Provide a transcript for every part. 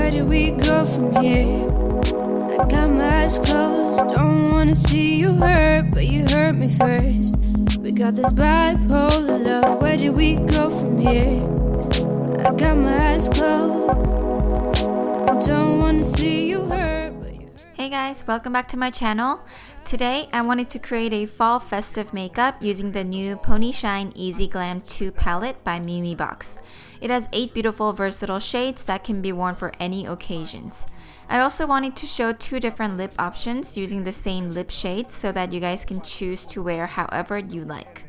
Where do we go from here? I got my eyes closed, don't wanna see you hurt, but you hurt me first. We got this bipolar love, where do we go from here? I got my eyes closed, don't wanna see you hurt, but you hurt. Hey guys, welcome back to my channel. Today I wanted to create a fall festive makeup using the new Pony Shine Easy Glam 2 palette by MEMEBOX. It has 8 beautiful versatile shades that can be worn for any occasions. I also wanted to show 2 different lip options using the same lip shade so that you guys can choose to wear however you like.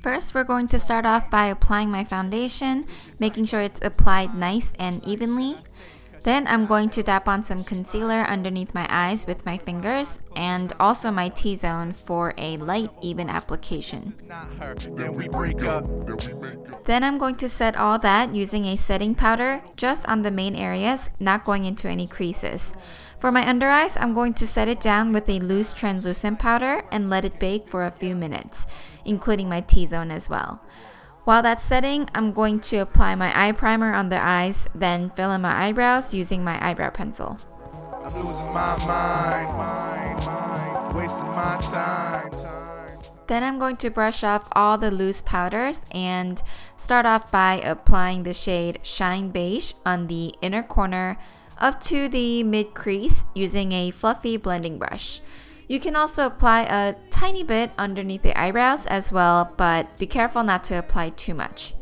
First, we're going to start off by applying my foundation, making sure it's applied nice and evenly. Then I'm going to dab on some concealer underneath my eyes with my fingers and also my T-zone for a light, even application. Then I'm going to set all that using a setting powder just on the main areas, not going into any creases. For my under eyes, I'm going to set it down with a loose translucent powder and let it bake for a few minutes, including my T-zone as well. While that's setting, I'm going to apply my eye primer on the eyes, then fill in my eyebrows using my eyebrow pencil. I'm losing my mind, wasting my time. Then I'm going to brush off all the loose powders and start off by applying the shade Shine Beige on the inner corner up to the mid crease using a fluffy blending brush. You can also apply a tiny bit underneath the eyebrows as well, but be careful not to apply too much.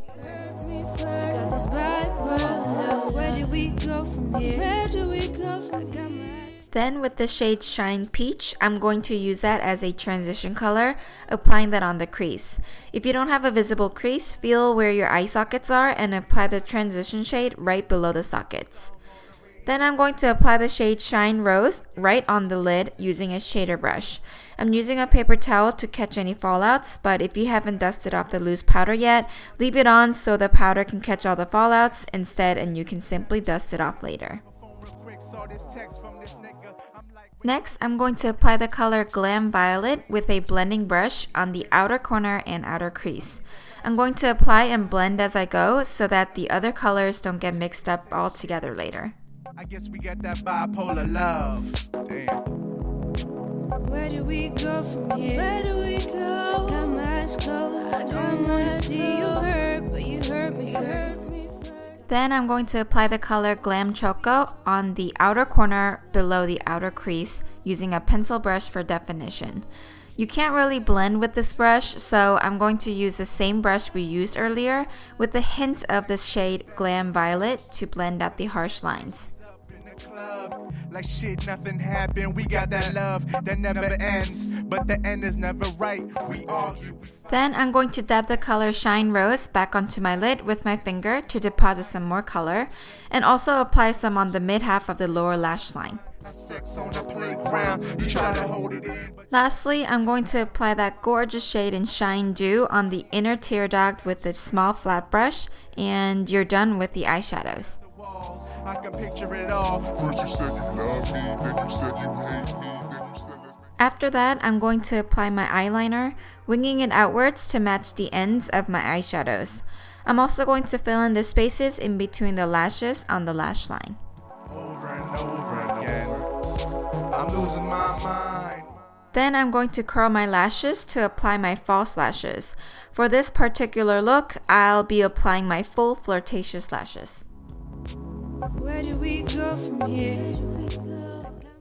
Then with the shade Shine Peach, I'm going to use that as a transition color, applying that on the crease. If you don't have a visible crease, feel where your eye sockets are and apply the transition shade right below the sockets. Then I'm going to apply the shade Shine Rose right on the lid using a shader brush. I'm using a paper towel to catch any fallouts, but if you haven't dusted off the loose powder yet, leave it on so the powder can catch all the fallouts instead and you can simply dust it off later. Next, I'm going to apply the color Glam Violet with a blending brush on the outer corner and outer crease. I'm going to apply and blend as I go so that the other colors don't get mixed up all together later. I guess we got that bipolar love. Damn. Where do we go from here? Where do we go? Got my eyes closed. I don't wanna see you hurt, but you hurt me first. Then I'm going to apply the color Glam Choco on the outer corner below the outer crease using a pencil brush for definition. You can't really blend with this brush, so I'm going to use the same brush we used earlier with a hint of the shade Glam Violet to blend out the harsh lines. Like shit, nothing happened. We got that love that never ends, but the end is never right. We argue. Then I'm going to dab the color Shine Rose back onto my lid with my finger to deposit some more color, and also apply some on the mid half of the lower lash line. Lastly, I'm going to apply that gorgeous shade in Shine Dew on the inner tear duct with a small flat brush, and you're done with the eyeshadows. I can picture it all. First you said you love me, then you said you hate me, then you said After that, I'm going to apply my eyeliner, winging it outwards to match the ends of my eyeshadows. I'm also going to fill in the spaces in between the lashes on the lash line. Over and over again. I'm losing my mind. Then I'm going to curl my lashes to apply my false lashes. For this particular look, I'll be applying my full flirtatious lashes. Where do we go from here?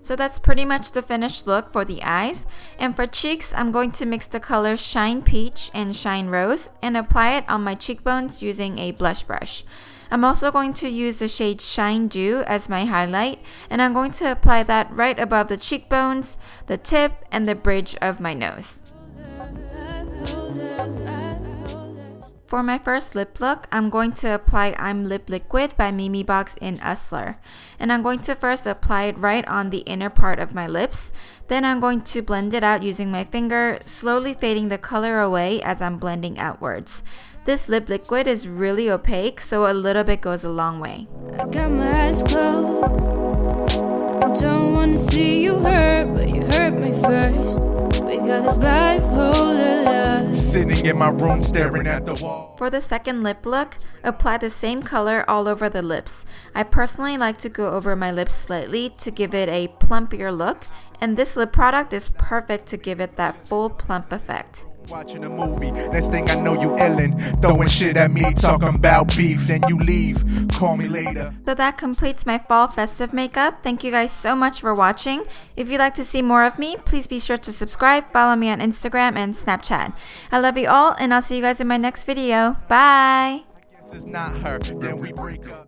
So that's pretty much the finished look for the eyes. And for cheeks, I'm going to mix the colors Shine Peach and Shine Rose and apply it on my cheekbones using a blush brush. I'm also going to use the shade Shine Dew as my highlight, and I'm going to apply that right above the cheekbones, the tip, and the bridge of my nose. For my first lip look, I'm going to apply I'm Lip Liquid by MEMEBOX in Hustler. And I'm going to first apply it right on the inner part of my lips. Then I'm going to blend it out using my finger, slowly fading the color away as I'm blending outwards. This lip liquid is really opaque, so a little bit goes a long way. I got my eyes closed. I don't wanna see you hurt, but you hurt me first. We We got this bipolar love. Sitting in my room staring at the wall. For the second lip look, apply the same color all over the lips. I personally like to go over my lips slightly to give it a plumpier look, and this lip product is perfect to give it that full plump effect. Watching a movie, next thing I know you illin', throwing shit at me, talking about beef, then you leave, call me later. So that completes my fall festive makeup. Thank you guys so much for watching. If you'd like to see more of me, please be sure to subscribe, follow me on Instagram and Snapchat. I love you all, and I'll see you guys in my next video. Bye! Guess it's not her, then we break up.